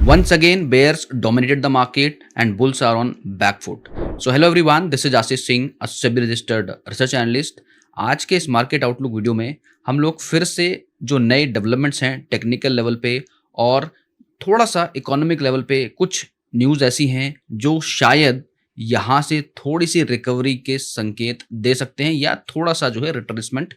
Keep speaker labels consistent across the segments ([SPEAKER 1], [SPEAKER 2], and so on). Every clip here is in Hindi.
[SPEAKER 1] Once again, bears dominated the market and bulls are on back foot. So hello everyone, this is Ashish Singh, a SEBI registered research analyst. आज के इस मार्केट आउटलुक वीडियो में हम लोग फिर से जो नए डेवलपमेंट्स हैं टेक्निकल लेवल पे और थोड़ा सा इकोनॉमिक लेवल पे कुछ न्यूज़ ऐसी हैं जो शायद यहाँ से थोड़ी सी रिकवरी के संकेत दे सकते हैं या थोड़ा सा जो है रिट्रेसमेंट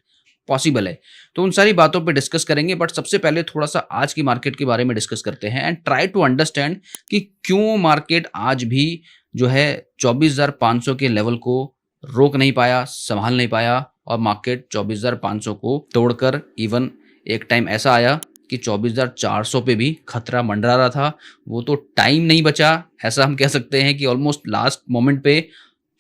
[SPEAKER 1] पॉसिबल है। तो उन सारी बातों पे डिस्कस करेंगे, बट सबसे पहले थोड़ा सा आज की मार्केट के बारे में डिस्कस करते हैं एंड ट्राई टू अंडरस्टैंड कि क्यों मार्केट आज भी जो है 24,500 के लेवल को रोक नहीं पाया, संभाल नहीं पाया और मार्केट 24,500 को तोड़कर इवन एक टाइम ऐसा आया कि 24,400 पे भी खतरा मंडरा रहा था। वो तो टाइम नहीं बचा, ऐसा हम कह सकते हैं कि ऑलमोस्ट लास्ट मोमेंट पे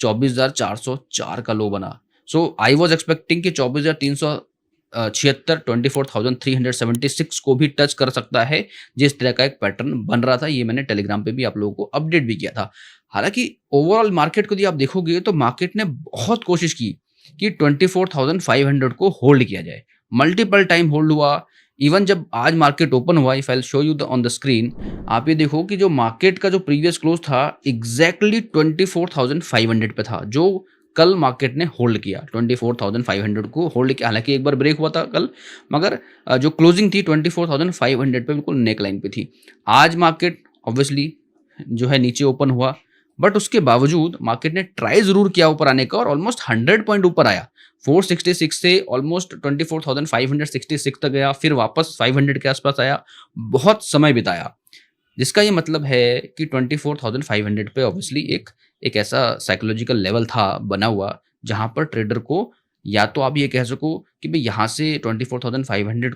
[SPEAKER 1] 24,404 का लो बना। सो आई वॉज एक्सपेक्टिंग कि 24,376 24,376 को भी टच कर सकता है, जिस तरह का एक पैटर्न बन रहा था। ये मैंने टेलीग्राम पे भी आप लोगों को अपडेट भी किया था। हालांकि ओवरऑल मार्केट को यदि आप देखोगे तो मार्केट ने बहुत कोशिश की कि 24,500 को होल्ड किया जाए, मल्टीपल टाइम होल्ड हुआ। इवन जब आज मार्केट ओपन हुआ, if I show you on the screen, आप ये देखो कि जो मार्केट का जो प्रीवियस क्लोज था एग्जैक्टली 24,500 पे था, जो कल मार्केट ने होल्ड किया। 24,500 को होल्ड किया। हालांकि एक बार ब्रेक हुआ था कल, मगर जो क्लोजिंग थी 24,500 पे बिल्कुल नेक लाइन पे थी। आज मार्केट ऑब्वियसली जो है नीचे ओपन हुआ, बट उसके बावजूद मार्केट ने ट्राई जरूर किया ऊपर आने का और ऑलमोस्ट 100 पॉइंट ऊपर आया। 466 से ऑलमोस्ट 24,566 तक गया, फिर वापस 500 के आसपास आया, बहुत समय बिताया। जिसका ये मतलब है कि 24,500 पे ऑब्वियसली एक ऐसा साइकोलॉजिकल लेवल था बना हुआ जहां पर ट्रेडर को, या तो आप ये कह सको कि भाई यहाँ से 24,500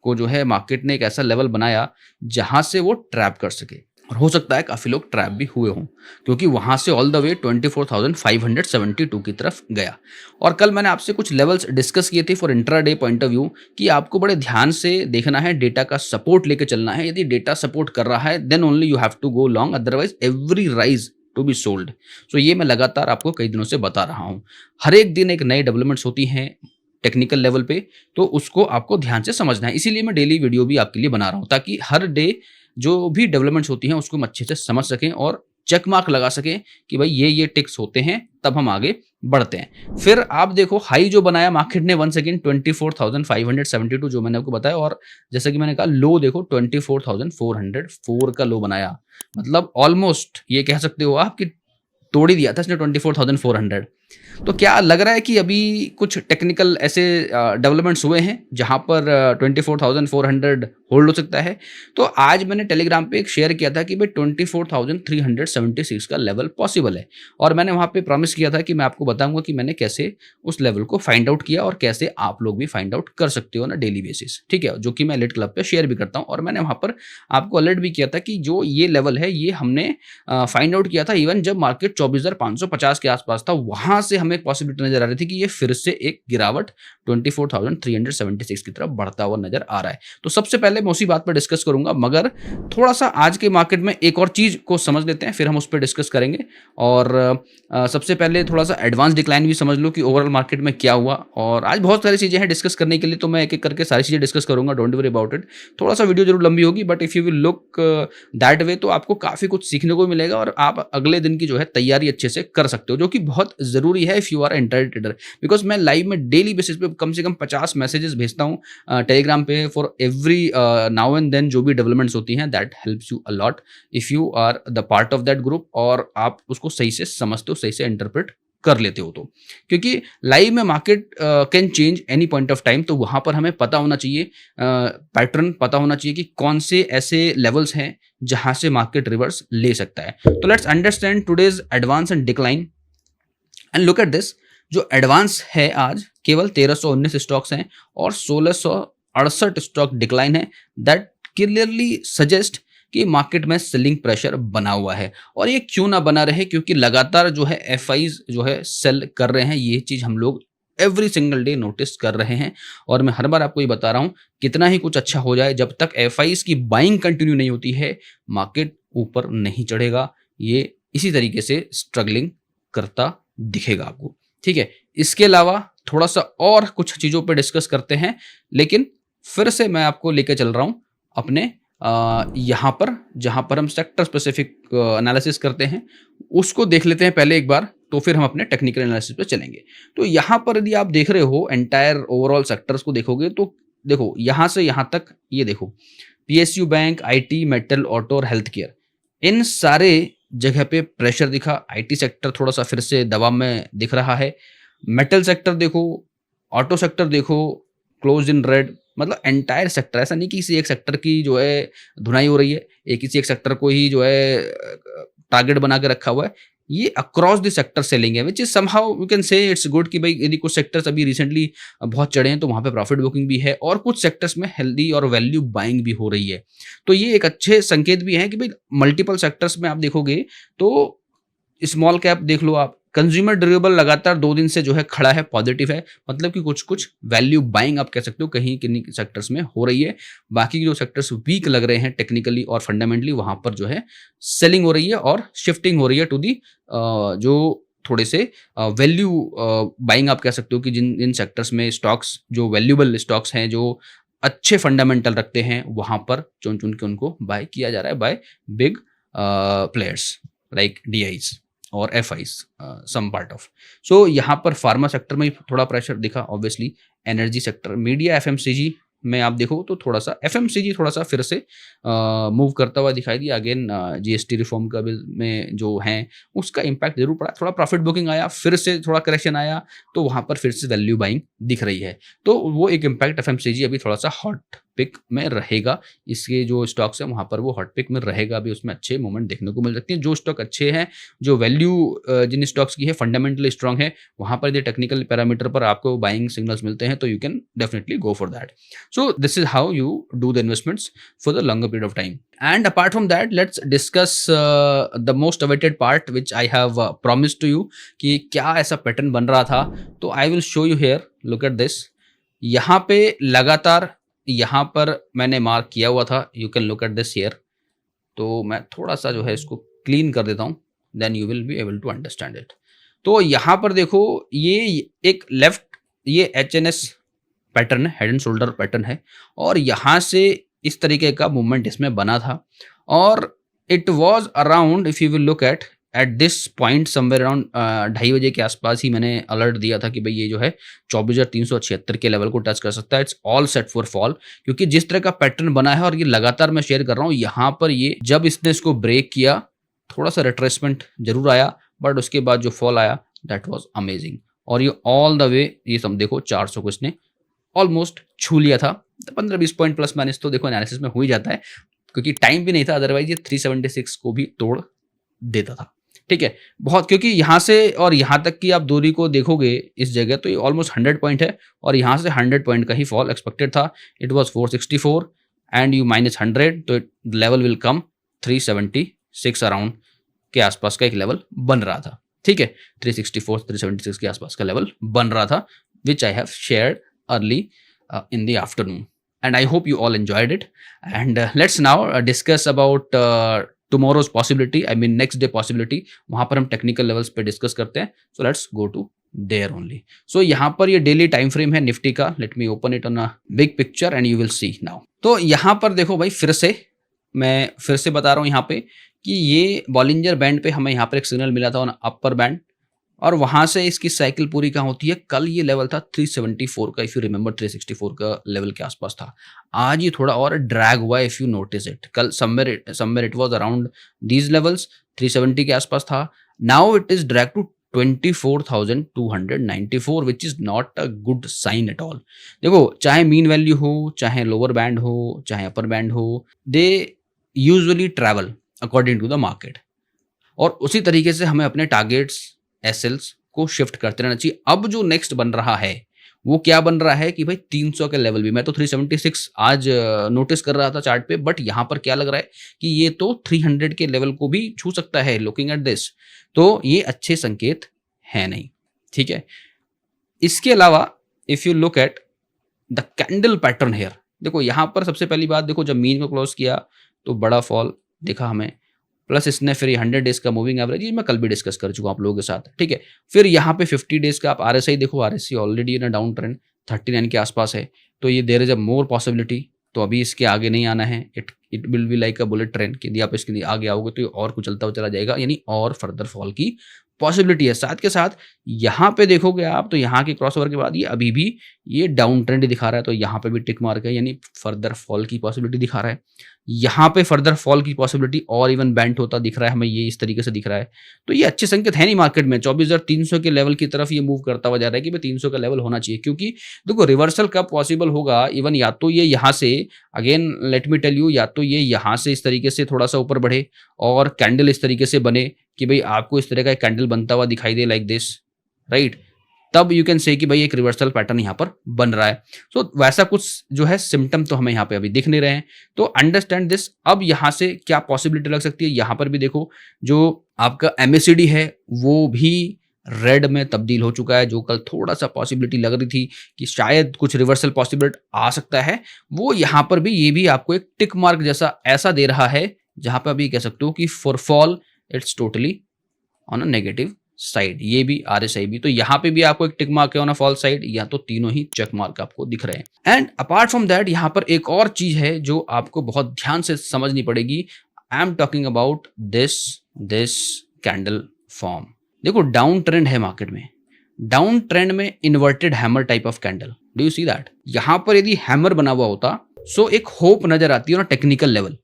[SPEAKER 1] को जो है मार्केट ने एक ऐसा लेवल बनाया जहां से वो ट्रैप कर सके। और हो सकता है काफ़ी लोग ट्रैप भी हुए हों, क्योंकि वहाँ से ऑल द वे 24,572 की तरफ गया। और कल मैंने आपसे कुछ लेवल्स डिस्कस किए थे for intraday point of view कि आपको बड़े ध्यान से देखना है, डेटा का सपोर्ट लेके चलना है। यदि डेटा सपोर्ट कर रहा है then only you have to go long, otherwise every rise to be sold. So ये मैं लगातार आपको कई दिनों से बता रहा हूँ। हर एक दिन एक नई डेवलपमेंट्स होती हैं टेक्निकल लेवल पे, तो उसको आपको ध्यान से समझना है। इसीलिए मैं डेली वीडियो भी आपके लिए बना रहा हूँ, ताकि हर डे जो भी डेवलपमेंट्स होती हैं उसको हम अच्छे से समझ सकें और चेक मार्क लगा सकें कि भाई ये टिक्स होते हैं, तब हम आगे बढ़ते हैं। फिर आप देखो हाई जो बनाया मार्केट ने वन सेकेंड 24,572 जो मैंने आपको बताया, और जैसा कि मैंने कहा लो देखो 24,404 का लो बनाया। मतलब ऑलमोस्ट ये कह सकते हो आप कि तोड़ ही दिया था इसने 24,400। तो क्या लग रहा है कि अभी कुछ टेक्निकल ऐसे डेवलपमेंट्स हुए हैं जहां पर 24,400 होल्ड हो सकता है? तो आज मैंने टेलीग्राम पे एक शेयर किया था कि भाई 24,376 का लेवल पॉसिबल है, और मैंने वहां पे प्रॉमिस किया था कि मैं आपको बताऊंगा कि मैंने कैसे उस लेवल को फाइंड आउट किया और कैसे आप लोग भी फाइंड आउट कर सकते हो ना डेली बेसिस, ठीक है, जो कि मैं एलिट क्लब पे शेयर भी करता हूँ। और मैंने वहां पर आपको अलर्ट भी किया था कि जो ये लेवल है ये हमने फाइंड आउट किया था इवन जब मार्केट 24,550 के आसपास था। वहां से हमें एक पॉसिबिलिटी नजर आ रही थी कि ये फिर से एक गिरावट 24,376 की तरफ बढ़ता हुआ नजर आ रहा है। तो सबसे पहले मैं उसी बात पर डिस्कस करूंगा, मगर थोड़ा सा आज के मार्केट में एक और चीज को समझ लेते हैं, फिर हम उस पर डिस्कस करेंगे। और सबसे पहले थोड़ा सा एडवांस डिक्लाइन भी समझ लो कि ओवरऑल मार्केट में क्या हुआ। और आज बहुत सारी चीजें हैं डिस्कस करने के लिए, तो मैं एक एक करके सारी चीजें डिस्कस करूंगा, डोंट वरी अबाउट इट। थोड़ा सा वीडियो जरूर लंबी होगी, but if you will look that way तो आपको काफी कुछ सीखने को मिलेगा और आप अगले दिन की जो है तैयारी अच्छे से कर सकते हो, जो कि बहुत जरूरी है if you are intraday trader. Because मैं लाइव में डेली बेसिस पे कम से कम 50 मैसेजेस भेजता हूँ टेलीग्राम पे for every now and then जो भी डेवलपमेंट्स होती हैं, that helps you a lot if you are the part of that group और आप उसको सही से समझते हो, सही से इंटरप्रेट कर लेते हो। तो क्योंकि लाइव में market can change any point of time, तो वहां पर हमें पता होना चाहिए, पैटर्न पता होना चाहिए कि कौन से ऐसे लेवल्स हैं जहां से मार्केट रिवर्स ले सकता है। तो let's understand today's advance and decline and look at this. जो एडवांस है आज केवल 1319 स्टॉक्स हैं और 1668 स्टॉक डिक्लाइन है। दैट क्लियरली सजेस्ट कि मार्केट में सेलिंग प्रेशर बना हुआ है। और ये क्यों ना बना रहे, क्योंकि लगातार जो है एफआईज जो है सेल कर रहे हैं। ये चीज हम लोग एवरी सिंगल डे नोटिस कर रहे हैं और मैं हर बार आपको ये बता रहा हूं, कितना ही कुछ अच्छा हो जाए, जब तक एफआईज की बाइंग कंटिन्यू नहीं होती है मार्केट ऊपर नहीं चढ़ेगा। ये इसी तरीके से स्ट्रगलिंग करता दिखेगा आपको, ठीक है। इसके अलावा थोड़ा सा और कुछ चीजों पर डिस्कस करते हैं, लेकिन फिर से मैं आपको लेकर चल रहा हूं अपने यहाँ पर जहाँ पर हम सेक्टर स्पेसिफिक एनालिसिस करते हैं, उसको देख लेते हैं पहले एक बार, तो फिर हम अपने टेक्निकल एनालिसिस पे चलेंगे। तो यहाँ पर यदि आप देख रहे हो एंटायर ओवरऑल सेक्टर्स को देखोगे तो देखो यहाँ से यहाँ तक ये देखो, PSU bank, IT, metal, auto और हेल्थ केयर, इन सारे जगह पे प्रेशर दिखा। आईटी सेक्टर थोड़ा सा फिर से दबाव में दिख रहा है। मेटल सेक्टर देखो, ऑटो सेक्टर देखो, क्लोज इन रेड। मतलब एंटायर सेक्टर, ऐसा नहीं कि किसी एक सेक्टर की जो है धुनाई हो रही है, एक किसी एक सेक्टर को ही जो है टारगेट बना के रखा हुआ है। ये अक्रॉस द सेक्टर सेलिंग है, which is somehow you can से इट्स गुड कि भाई यदि कुछ सेक्टर्स अभी रिसेंटली बहुत चढ़े हैं तो वहां पे प्रॉफिट बुकिंग भी है, और कुछ सेक्टर्स में हेल्दी और वैल्यू बाइंग भी हो रही है। तो ये एक अच्छे संकेत भी है कि भाई मल्टीपल सेक्टर्स में आप देखोगे तो स्मॉल कैप देख लो आप, कंज्यूमर ड्यूरेबल लगातार 2 दिन से जो है खड़ा है, पॉजिटिव है। मतलब कि कुछ कुछ वैल्यू बाइंग आप कह सकते हो कहीं किन्हीं सेक्टर्स में हो रही है। बाकी जो सेक्टर्स वीक लग रहे हैं टेक्निकली और फंडामेंटली, वहां पर जो है सेलिंग हो रही है और शिफ्टिंग हो रही है टू दी जो थोड़े से वैल्यू बाइंग आप कह सकते हो कि जिन सेक्टर्स में स्टॉक्स जो वैल्यूबल स्टॉक्स हैं, जो अच्छे फंडामेंटल रखते हैं, वहां पर चुन चुन के उनको बाय किया जा रहा है by big players like DIIs और FIIs, some part of. So यहाँ पर फार्मा सेक्टर में थोड़ा प्रेशर दिखा, obviously energy sector, media, FMCG में आप देखो तो थोड़ा सा एफएमसीजी थोड़ा सा फिर से मूव करता हुआ दिखाई दिया। अगेन जीएसटी रिफॉर्म का बिल में जो है उसका इम्पैक्ट जरूर पड़ा, थोड़ा प्रॉफिट बुकिंग आया, फिर से थोड़ा करेक्शन आया, तो वहां पर फिर से वैल्यू बाइंग दिख रही है। तो वो एक इम्पैक्ट एफएमसीजी अभी थोड़ा सा हॉट पिक में रहेगा। इसके जो स्टॉक्स हैं वहां पर वो हॉट पिक में रहेगा, अभी उसमें अच्छे मोमेंट देखने को मिल सकते हैं। जो स्टॉक अच्छे हैं, जो वैल्यू जिन स्टॉक्स की है फंडामेंटली स्ट्रांग है, वहां पर यदि टेक्निकल पैरामीटर पर आपको बाइंग सिग्नल्स मिलते हैं तो you can definitely go for that. So this is how you do the investments for the longer period of time. And apart from that, let's discuss the most awaited part which I have promised to you कि क्या ऐसा पैटर्न बन रहा था। तो I will show you here, look at this। यहाँ पे लगातार यहाँ पर मैंने मार्क किया हुआ था, you can look at this here। तो मैं थोड़ा सा जो है इसको क्लीन कर देता हूँ, then you will be able to understand it। तो यहाँ पर देखो ये एक लेफ्ट, ये एचएनएस पैटर्न है, हेड एंड शोल्डर पैटर्न है, और यहाँ से इस तरीके का मूवमेंट इसमें बना था। और it was around, if you will look at this point somewhere around 2:30 बजे के आसपास ही मैंने अलर्ट दिया था कि भाई ये जो है 24,376 के लेवल को टच कर सकता है। It's all set for fall, क्योंकि जिस तरह का पैटर्न बना है, और ये लगातार मैं शेयर कर रहा हूँ, यहाँ पर ये जब इसने इसको ब्रेक किया थोड़ा सा रिट्रेसमेंट जरूर आया, बट उसके बाद जो फॉल आया दैट वाज अमेजिंग। और ये ऑल द वे, ये सब देखो 400 को इसने ऑलमोस्ट छू लिया था। 15-20 पॉइंट प्लस माइनस तो देखो एनालिसिस में हो ही जाता है, क्योंकि टाइम भी नहीं था, अदरवाइज ये 376 को भी तोड़ देता था। ठीक है, बहुत, क्योंकि यहाँ से और यहाँ तक की आप दूरी को देखोगे इस जगह, तो ये ऑलमोस्ट 100 पॉइंट है, और यहाँ से 100 पॉइंट का ही फॉल एक्सपेक्टेड था। It was 464 and you minus 100, तो लेवल विल कम 376 अराउंड के आसपास का एक लेवल बन रहा था। ठीक है, 364 376 के आसपास का लेवल बन रहा था, which I have shared early in the afternoon, and I hope you all enjoyed it। And let's now discuss about tomorrow's possibility, I mean next day possibility। वहाँ पर हम टेक्निकल लेवल्स पे डिस्कस करते हैं। So let's go to there only। So यहाँ पर ये डेली टाइम फ्रेम है निफ्टी का। Let me open it on a big picture and you will see now। तो यहाँ पर देखो भाई, मैं फिर से बता रहा हूँ यहाँ पे कि ये बॉलिंजर बैंड पे हमें यहाँ पर एक सिग्नल मिला था ऑन अपर बैंड, और वहां से इसकी साइकिल पूरी कहाँ होती है। कल ये लेवल था 374 का, इफ यू रिमेंबर 364 का लेवल के आसपास था। आज ये थोड़ा और ड्रैग हुआ, इफ यू नोटिस इट। कल somewhere it was around these levels, 370 के आसपास था। Now it is drag to 24,294, which is not a good sign at all. देखो, चाहे मीन वैल्यू हो, चाहे लोअर बैंड हो, चाहे अपर बैंड हो, they usually travel according to the market, और उसी तरीके से हमें अपने टारगेट्स एसएल्स को शिफ्ट करते रहना चाहिए। अब जो नेक्स्ट बन रहा है वो क्या बन रहा है कि भाई 300 के लेवल भी, मैं तो 376 आज नोटिस कर रहा था चार्ट पे, बट यहाँ पर क्या लग रहा है कि ये तो 300 के लेवल को भी छू सकता है, लुकिंग एट दिस। तो ये अच्छे संकेत है नहीं। ठीक है, इसके अलावा if you look at the candle pattern here, देखो यहाँ पर सबसे पहली बात देखो, जब मीन को क्लोज किया तो बड़ा फॉल दिखा हमें, प्लस इसने फिर 100 डेज का मूविंग एवरेज, ये मैं कल भी डिस्कस कर चुका हूँ आप लोगों के साथ। ठीक है, फिर यहाँ पे 50 डेज का आप आरएसआई देखो, RSI already in down trend 39 के आसपास है, तो ये there is a more possibility तो अभी इसके आगे नहीं आना है। It will be like a bullet train कि यदि आप इसके आगे आओगे तो ये और कुचलता हुआ चला जाएगा, यानी और फर्दर फॉल की पॉसिबिलिटी है। साथ के साथ यहाँ पे देखोगे आप तो यहाँ के क्रॉसओवर के बाद ये अभी भी ये डाउन ट्रेंड दिखा रहा है, तो यहाँ पे भी टिक मार्क है, यानी फर्दर फॉल की पॉसिबिलिटी दिखा रहा है। यहाँ पे फर्दर फॉल की पॉसिबिलिटी और इवन बेंट होता दिख रहा है हमें, ये इस तरीके से दिख रहा है। तो ये अच्छे संकेत है नहीं मार्केट में। 24,300 के लेवल की तरफ ये मूव करता हुआ जा रहा है कि भाई 300 का लेवल होना चाहिए, क्योंकि देखो रिवर्सल कब पॉसिबल होगा, इवन या तो ये यहाँ से, again let me tell you, या तो ये यहाँ से इस तरीके से थोड़ा सा ऊपर बढ़े और कैंडल इस तरीके से बने कि भाई आपको इस तरह का एक कैंडल बनता हुआ दिखाई दे लाइक दिस, राइट, तब यू कैन से कि भाई एक रिवर्सल पैटर्न यहाँ पर बन रहा है। सो वैसा कुछ जो है सिम्टम तो हमें यहाँ पे अभी दिख नहीं रहे हैं। तो अंडरस्टैंड दिस। अब यहाँ से क्या पॉसिबिलिटी लग सकती है, यहाँ पर भी देखो जो आपका MACD है वो भी रेड में तब्दील हो चुका है। जो कल थोड़ा सा पॉसिबिलिटी लग रही थी कि शायद कुछ रिवर्सल पॉसिबिलिटी आ सकता है, वो यहाँ पर भी ये भी आपको एक टिक मार्क जैसा ऐसा दे रहा है, जहां पे अभी कह सकते हो कि for fall it's totally on a negative side. ये भी RSI भी, तो यहाँ पे भी आपको एक टिक मार्क है ऑन अ फॉल साइड, या तो तीनों ही चेक मार्क आपको दिख रहे हैं। एंड अपार्ट फ्रॉम दैट यहाँ पर एक और चीज है जो आपको बहुत ध्यान से समझनी पड़ेगी। I am talking about this candle form. देखो डाउन ट्रेंड है मार्केट में, डाउन ट्रेंड में inverted hammer type of candle, do you see that. यहां पर यदि हैमर बना हुआ होता सो एक होप नजर आती है ना टेक्निकल लेवल,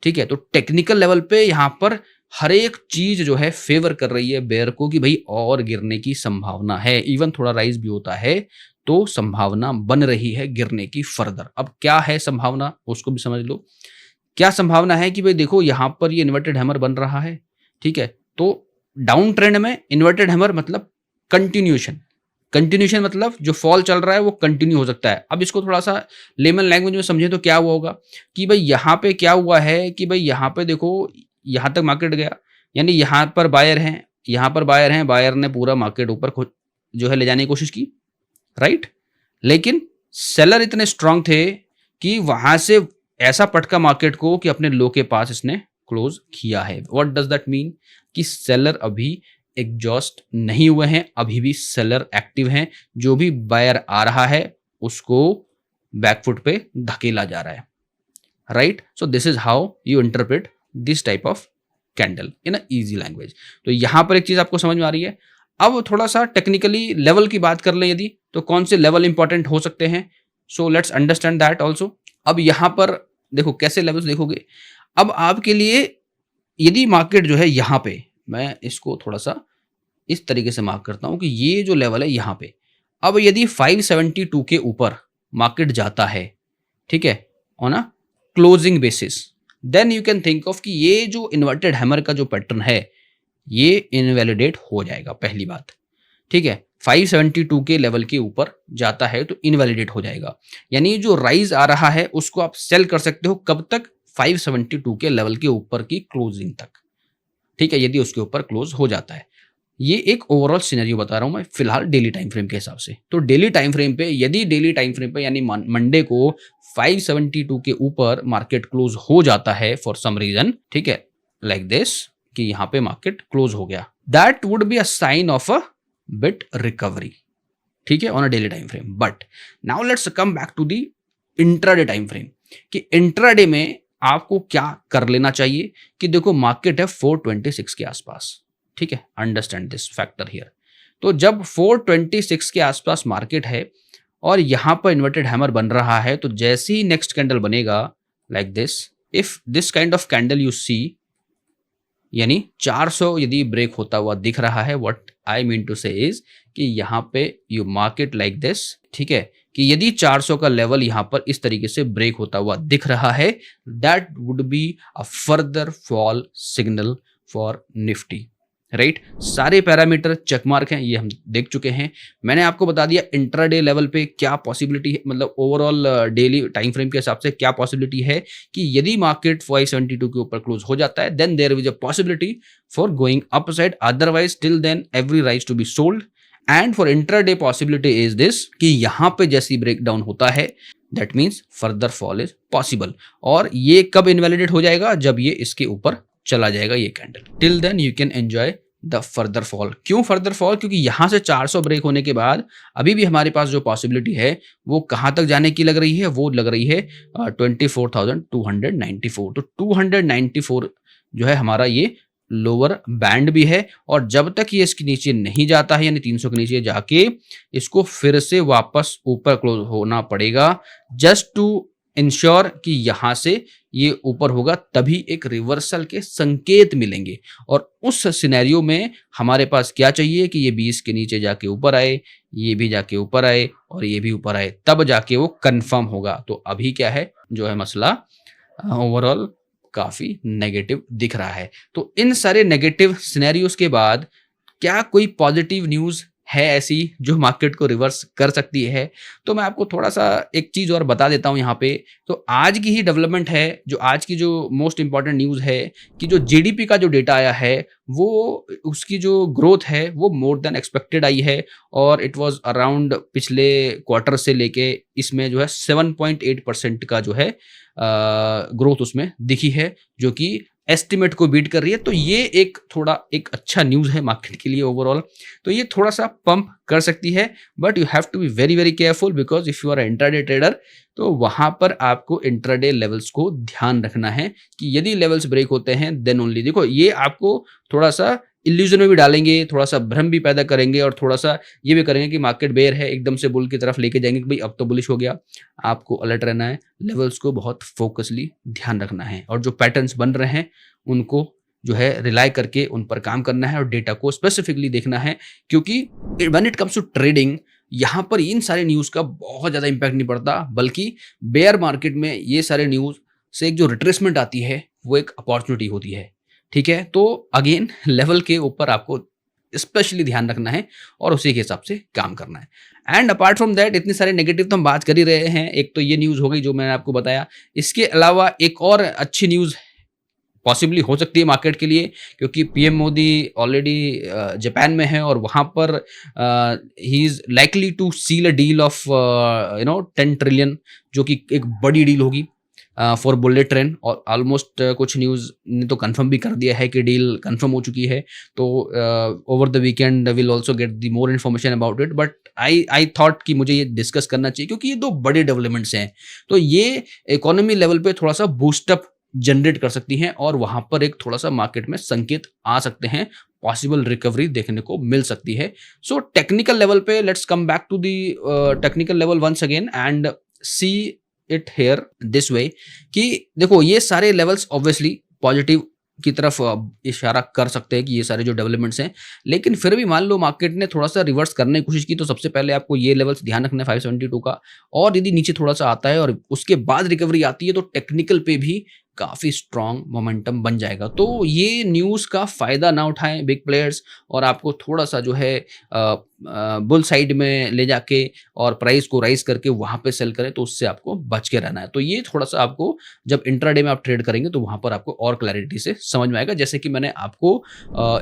[SPEAKER 1] ठीक है। तो टेक्निकल लेवल पे यहां पर हर एक चीज जो है फेवर कर रही है बेयर को कि भाई और गिरने की संभावना है। इवन थोड़ा राइज भी होता है तो संभावना बन रही है गिरने की फर्दर। अब क्या है संभावना उसको भी समझ लो। क्या संभावना है कि भाई देखो यहां पर ये इन्वर्टेड हैमर बन रहा है, ठीक है। तो डाउन ट्रेंड में इन्वर्टेड हैमर मतलब कंटिन्यूशन मतलब जो फॉल चल रहा है वो कंटिन्यू हो सकता है। अब इसको थोड़ा सा लेमन लैंग्वेज में समझे तो क्या हुआ होगा कि भाई यहाँ पे क्या हुआ है कि भाई यहाँ पे देखो यहाँ तक मार्केट गया, यानी यहाँ पर बायर हैं, यहाँ पर बायर हैं, बायर ने पूरा मार्केट ऊपर जो है ले जाने की कोशिश की, राइट। लेकिन सेलर इतने स्ट्रांग थे कि वहां से ऐसा पटका मार्केट को कि अपने लो के पास इसने क्लोज किया है। व्हाट डज दैट मीन कि सेलर अभी एग्जॉस्ट नहीं हुए हैं, अभी भी सेलर एक्टिव हैं। जो भी बायर आ रहा है उसको बैकफुट पे धकेला जा रहा है, right. So this is how you interpret this type of candle in a easy language. तो यहां पर एक चीज आपको समझ में आ रही है। अब थोड़ा सा टेक्निकली लेवल की बात कर लें यदि, तो कौन से लेवल इंपॉर्टेंट हो सकते हैं। So let's understand that also. अब यहां पर देखो कैसे लेवल्स देखोगे। अब आपके लिए यदि मार्केट जो है यहां पे, मैं इसको थोड़ा सा इस तरीके से मार्क करता हूं कि ये जो लेवल है यहां पे, अब यदि 572 के ऊपर मार्केट जाता है, ठीक है, on a closing basis, then you can think of कि ये जो इन्वर्टेड हैमर का जो पैटर्न है ये इनवैलिडेट हो जाएगा। पहली बात, ठीक है, 572 के लेवल के ऊपर जाता है तो इनवैलिडेट हो जाएगा, यानी जो राइज आ रहा है उसको आप सेल कर सकते हो कब तक, 572 के लेवल के ऊपर की क्लोजिंग तक, ठीक है, यदि उसके ऊपर क्लोज हो जाता है। ये एक ओवरऑल सिनेरियो बता रहा हूं मैं फिलहाल डेली टाइम फ्रेम के हिसाब से। तो डेली टाइम फ्रेम पे यदि डेली टाइम फ्रेम पे यानी मंडे को 572 के ऊपर मार्केट क्लोज हो जाता है फॉर सम रीजन, ठीक है, लाइक दिस कि यहां पे मार्केट क्लोज हो गया, that would be a sign of a bit recovery, ठीक है, on a daily time frame. But now let's come back to the intraday time frame कि इंट्राडे में आपको क्या कर लेना चाहिए कि देखो मार्केट है 426 के आसपास, ठीक है, अंडरस्टैंड दिस फैक्टर हियर। तो जब 426 के आसपास मार्केट है और यहां पर इन्वर्टेड हैमर बन रहा है, तो जैसे ही नेक्स्ट कैंडल बनेगा like this, if this kind of candle you see, यानी 400 यदि ब्रेक होता हुआ दिख रहा है, what I mean to say is कि यहां पे यू मार्केट लाइक दिस, ठीक है, कि यदि 400 का लेवल यहां पर इस तरीके से ब्रेक होता हुआ दिख रहा है, that would be a further fall signal for Nifty, right. सारे पैरामीटर चेक मार्क हैं, ये हम देख चुके हैं। मैंने आपको बता दिया इंट्राडे लेवल पे क्या पॉसिबिलिटी है, मतलब ओवरऑल डेली टाइम फ्रेम के हिसाब से क्या पॉसिबिलिटी है कि यदि मार्केट 572 के ऊपर क्लोज हो जाता है, then there is a possibility for going upside, otherwise till then every rise to be sold. And for intraday possibility is this कि यहां पे जैसी ब्रेकडाउन होता है, that means further fall is possible. और ये कब इनवैलिडेट हो जाएगा, जब ये इसके ऊपर चला जाएगा ये candle. Till then you can enjoy the further fall. क्यों फर्दर फॉल? क्योंकि यहाँ से 400 ब्रेक होने के बाद अभी भी हमारे पास जो पॉसिबिलिटी है वो कहाँ तक जाने की लग रही है? वो लग रही है 24,294। तो 294 जो है हमारा ये लोअर बैंड भी है, और जब तक ये इसके नीचे नहीं जाता है, यानी 300 के नीचे जाके इसको फिर से वापस ऊपर क्लोज होना पड़ेगा, जस्ट टू इंश्योर कि यहाँ से ये ऊपर होगा, तभी एक रिवर्सल के संकेत मिलेंगे। और उस सिनेरियो में हमारे पास क्या चाहिए कि ये 20 के नीचे जाके ऊपर आए, ये भी जाके ऊपर आए और ये भी ऊपर आए, तब जाके वो कंफर्म होगा। तो अभी क्या है जो है मसला, ओवरऑल काफी नेगेटिव दिख रहा है। तो इन सारे नेगेटिव सिनेरियोज के बाद क्या कोई पॉजिटिव न्यूज़ है ऐसी जो मार्केट को रिवर्स कर सकती है? तो मैं आपको थोड़ा-सा एक चीज़ और बता देता हूँ यहाँ पे। तो आज की ही डेवलपमेंट है, जो आज की जो मोस्ट इम्पोर्टेंट न्यूज़ है कि जो जीडीपी का जो डेटा आया है, वो उसकी जो ग्रोथ है वो मोर देन एक्सपेक्टेड आई है, और इट वाज़ अराउंड पिछले क्वार्टर से लेके इसमें जो है 7.8% का जो है ग्रोथ उसमें दिखी है, जो कि एस्टिमेट को बीट कर रही है। तो ये एक अच्छा न्यूज़ है मार्केट के लिए ओवरऑल। तो ये थोड़ा-सा पंप कर सकती है, but you have to be very, very careful, because if you are a intraday trader, तो वहाँ पर आपको इंट्राडे लेवल्स को ध्यान रखना है कि यदि लेवल्स ब्रेक होते हैं देन ओनली। देखो, ये आपको थोड़ा-सा इल्यूजन में भी डालेंगे, थोड़ा-सा भ्रम भी पैदा करेंगे, और थोड़ा-सा ये भी करेंगे कि मार्केट बेयर है, एकदम से बुल की तरफ लेके जाएँगे कि भाई अब तो बुलिश हो गया। आपको अलर्ट रहना है, लेवल्स को बहुत फोकसली ध्यान रखना है, और जो पैटर्न्स बन रहे हैं उनको जो है रिलाय करके उन पर काम करना है, और डेटा को स्पेसिफिकली देखना है। क्योंकि when it comes to trading, यहाँ पर इन सारे न्यूज़ का बहुत ज़्यादा इम्पैक्ट नहीं पड़ता, बल्कि बेयर मार्केट में ये सारे न्यूज़ से एक जो रिट्रेसमेंट आती है वो एक अपॉर्चुनिटी होती है। ठीक है? तो अगेन लेवल के ऊपर आपको स्पेशली ध्यान रखना है और उसी के हिसाब से काम करना है। एंड अपार्ट फ्रॉम दैट, इतनी सारे नेगेटिव तो हम बात कर ही रहे हैं। एक तो ये न्यूज़ हो गई जो मैंने आपको बताया। इसके अलावा एक और अच्छी न्यूज़ पॉसिबली हो सकती है मार्केट के लिए, क्योंकि पीएम मोदी ऑलरेडी जापान में है, और वहाँ पर ही is likely to seal a deal of 10 trillion, जो कि एक बड़ी डील होगी फॉर बुलेट ट्रेन। और ऑलमोस्ट कुछ न्यूज़ ने तो कंफर्म भी कर दिया है कि डील कंफर्म हो चुकी है। तो over the weekend will also get the more information about it, but I thought कि मुझे ये डिस्कस करना चाहिए, क्योंकि ये दो बड़े डेवलपमेंट्स हैं। तो ये इकोनॉमी लेवल पे थोड़ा सा बूस्टअप जनरेट कर सकती हैं, और वहाँ पर एक थोड़ा-सा मार्केट में संकेत आ सकते हैं, पॉसिबल रिकवरी देखने को मिल सकती है। सो टेक्निकल लेवल पे let's come back to the technical level once again and see it here this way कि देखो, ये सारे लेवल्स ऑब्वियसली पॉजिटिव की तरफ इशारा कर सकते हैं कि ये सारे जो डेवलपमेंट्स हैं, लेकिन फिर भी मान लो मार्केट ने थोड़ा-सा रिवर्स करने की कोशिश की, तो सबसे पहले आपको ये लेवल्स ध्यान रखना है 572 का, और यदि नीचे थोड़ा-सा आता है और उसके बाद रिकवरी आती है, तो टेक्निकल पे भी काफ़ी स्ट्रॉन्ग मोमेंटम बन जाएगा। तो ये न्यूज़ का फ़ायदा ना उठाएँ बिग प्लेयर्स, और आपको थोड़ा-सा जो है बुल साइड में ले जाके और प्राइस को राइज़ करके वहाँ पे सेल करें, तो उससे आपको बच के रहना है। तो ये थोड़ा-सा आपको जब इंट्राडे में आप ट्रेड करेंगे तो वहाँ पर आपको और क्लैरिटी से समझ में आएगा। जैसे कि मैंने आपको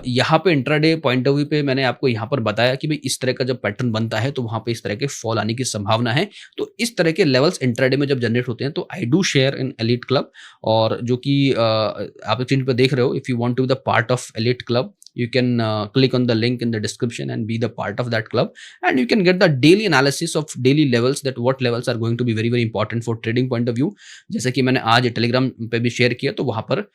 [SPEAKER 1] यहाँ पे इंट्राडे पॉइंट ऑफ व्यू पे मैंने आपको यहाँ पर बताया कि भई इस तरह का जब पैटर्न बनता है तो वहाँ पे इस तरह के फॉल आने की संभावना है। तो इस तरह के लेवल्स इंट्राडे में जब जनरेट होते हैं तो I do share in elite club, और जो कि आप स्क्रीन पे देख रहे हो, if you want to be the part of elite club, you can click on the link in the description and be the part of that club, and you can get the daily analysis of daily levels, that what levels are going to be very very important for trading point of view। जैसे कि मैंने आज टेलीग्राम पे भी शेयर किया, तो वहाँ पर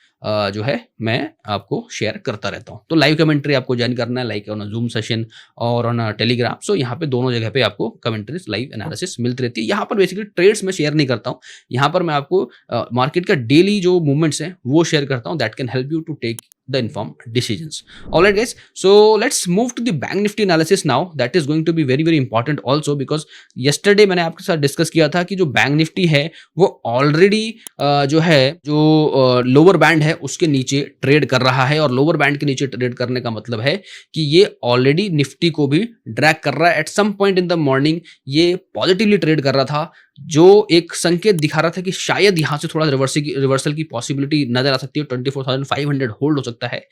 [SPEAKER 1] जो है मैं आपको शेयर करता रहता हूँ। तो लाइव कमेंट्री आपको ज्वाइन करना है, लाइक ऑन जूम सेशन और ऑन टेलीग्राम। सो यहाँ पे दोनों जगह पे आपको कमेंट्रीज लाइव एनालिसिस मिलती रहती है। यहाँ पर बेसिकली ट्रेड्स में शेयर नहीं करता हूँ, यहाँ पर मैं आपको मार्केट का डेली जो मूवमेंट्स हैं वो शेयर करता हूँ, that can help you to take the informed decisions. All right guys, so let's move to the bank nifty analysis now. That is going to be very very important also, because yesterday मैंने आपके साथ डिस्कस किया था कि जो बैंक निफ्टी है वो ऑलरेडी जो है जो लोअर बैंड है उसके नीचे ट्रेड कर रहा है, और लोअर बैंड के नीचे ट्रेड करने का मतलब है कि ये ऑलरेडी निफ्टी को भी ड्रैग कर रहा है। At some point in the morning ये पॉजिटिवली ट्रेड कर रहा था, जो एक संकेत दिखा रहा था कि शायद यहाँ से थोड़ा रिवर्सल की पॉसिबिलिटी नजर आ सकती है, 24,500 होल्ड हो सकता है।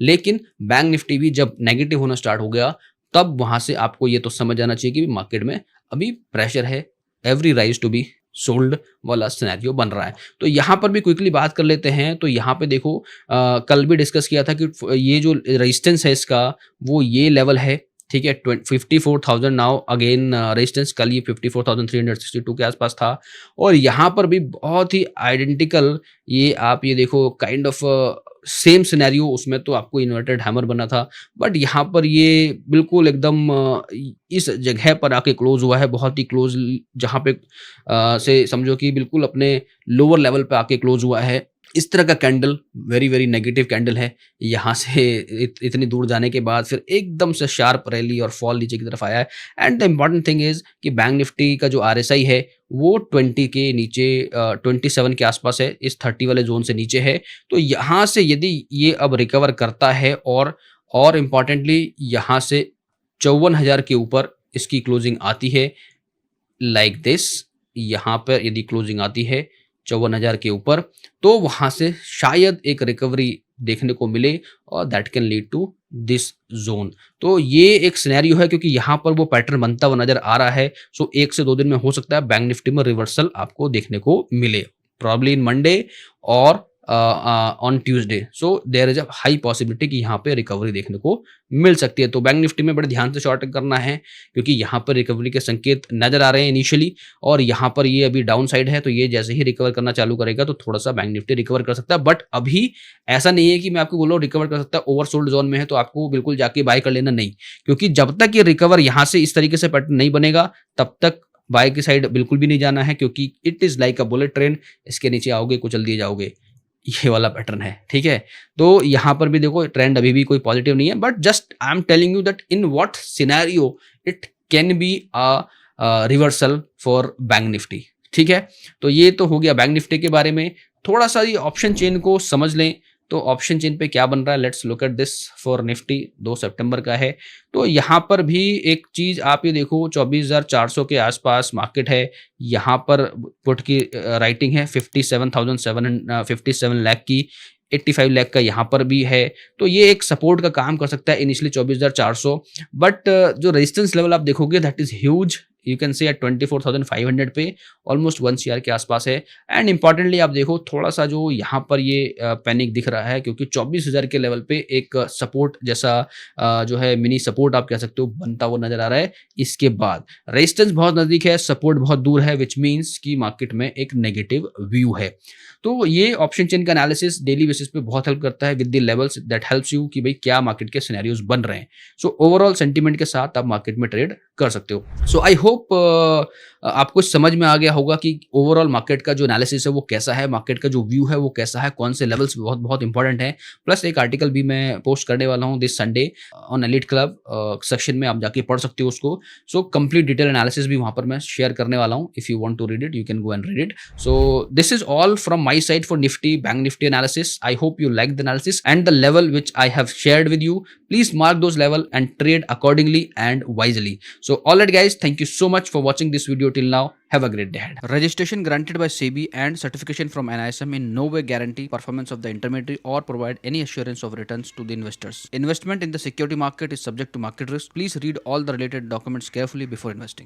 [SPEAKER 1] लेकिन बैंक निफ्टी भी जब नेगेटिव होना स्टार्ट हो गया, तब वहां से आपको ये तो समझ आना चाहिए कि मार्केट में अभी प्रेशर है, every rise to be sold वाला सिनेरियो बन रहा है। तो यहाँ पर भी क्विकली बात कर लेते हैं। तो यहाँ पे देखो कल भी डिस्कस किया था कि ये जो रेजिस्टेंस है इसका वो ये लेवल है, ठीक है। 54,000 नाउ अगेन रेजिस्टेंस, कल ये 54,362 के आसपास था। और यहाँ पर भी बहुत ही आइडेंटिकल, ये आप ये देखो काइंड ऑफ सेम सिनेरियो, उसमें तो आपको इन्वर्टेड हैमर बना था, बट यहाँ पर ये बिल्कुल एकदम इस जगह पर आके क्लोज हुआ है, बहुत ही क्लोज, जहाँ पे से समझो कि बिल्कुल अपने लोअर लेवल पे आके क्लोज हुआ है। इस तरह का candle very very negative candle है। यहाँ से इतनी दूर जाने के बाद फिर एकदम से शार्प रैली और फॉल नीचे की तरफ आया है। And the important thing is कि बैंक निफ्टी का जो आरएसआई है वो 20 के नीचे 27 के आसपास है, इस 30 वाले जोन से नीचे है। तो यहाँ से यदि ये अब रिकवर करता है और इम्पॉर्टेंटली यहाँ से 54,000 के ऊपर इसकी क्लोजिंग आती है लाइक दिस, यहाँ पर यदि क्लोजिंग आती है 54,000 के ऊपर, तो वहां से शायद एक रिकवरी देखने को मिले और that can lead to this zone. तो ये एक सिनेरियो है क्योंकि यहाँ पर वो पैटर्न बनता हुआ नजर आ रहा है। सो 1 से 2 दिन में हो सकता है बैंक निफ्टी में रिवर्सल आपको देखने को मिले, प्रॉब्ली इन मंडे और on Tuesday. So there is a high possibility कि यहाँ पे रिकवरी देखने को मिल सकती है। तो बैंक निफ्टी में बड़े ध्यान से शॉर्ट करना है क्योंकि यहाँ पर रिकवरी के संकेत नजर आ रहे हैं इनिशियली, और यहाँ पर ये अभी डाउन साइड है। तो ये जैसे ही रिकवर करना चालू करेगा तो थोड़ा सा बैंक निफ्टी रिकवर कर सकता है, बट अभी ऐसा नहीं है कि मैं आपको बोल रहा हूँ रिकवर कर सकता है, ओवरसोल्ड जोन में है तो आपको बिल्कुल जाके बाय कर लेना, नहीं। क्योंकि जब तक ये रिकवर यहाँ से इस तरीके से पैटर्न नहीं बनेगा तब तक बाय की साइड बिल्कुल भी नहीं जाना है, क्योंकि it is like a bullet train, इसके नीचे आओगे कुचल दिए जाओगे, ये वाला पैटर्न है, ठीक है। तो यहाँ पर भी देखो ट्रेंड अभी भी कोई पॉजिटिव नहीं है, but just I am telling you that in what scenario it can be a reversal for bank Nifty, ठीक है। तो ये तो हो गया बैंक निफ्टी के बारे में। थोड़ा सा ये ऑप्शन चेन को समझ लें, तो ऑप्शन चेन पे क्या बन रहा है, let's look at this for Nifty, 2 सितंबर का है। तो यहाँ पर भी एक चीज आप ये देखो 24,400 के आसपास मार्केट है। यहाँ पर पुट की राइटिंग है 57 लाख की, 85 लाख का यहाँ पर भी है। तो ये एक सपोर्ट का काम कर सकता है इनिशियली 24,400, बट जो रेजिस्टेंस लेवल आप देखोगे that is huge, you can say at 24,500 पे, ऑलमोस्ट 1 CR के आसपास है। एंड इंपॉर्टेंटली आप देखो थोड़ा सा जो यहाँ पर ये पैनिक दिख रहा है, क्योंकि 24,000 के लेवल पे एक सपोर्ट जैसा जो है मिनी सपोर्ट आप कह सकते हो बनता हुआ नजर आ रहा है। इसके बाद रेजिस्टेंस बहुत नजदीक है, सपोर्ट बहुत दूर है, विच मीन्स कि मार्केट में एक नेगेटिव व्यू है। तो ये ऑप्शन चेन का एनालिसिस डेली बेसिस पे बहुत हेल्प करता है with the levels that helps you कि भाई क्या मार्केट के सिनेरियोज बन रहे हैं। सो ओवरऑल सेंटीमेंट के साथ आप मार्केट में ट्रेड कर सकते हो। सो आई होप आपको समझ में आ गया होगा कि ओवरऑल मार्केट का जो एनालिसिस है वो कैसा है, मार्केट का जो व्यू है वो कैसा है, कौन से लेवल्स बहुत बहुत इंपॉर्टेंट है। प्लस एक आर्टिकल भी मैं पोस्ट करने वाला हूँ this Sunday on elite club section में, आप जाके पढ़ सकते हो उसको। सो कंप्लीट डिटेल एनालिसिस भी वहां पर मैं शेयर करने वाला हूँ। If you want to read it you can go and read it. So this is all from my side for Nifty, Bank Nifty analysis. I hope you like the analysis and the level which I have shared with you. Please mark those level and trade accordingly and wisely. So all right guys, thank you so much for watching this video till now. Have a great day ahead. Registration granted by SEBI and certification from NISM in no way guarantee performance of the intermediary or provide any assurance of returns to the investors. Investment in the security market is subject to market risk. Please read all the related documents carefully before investing.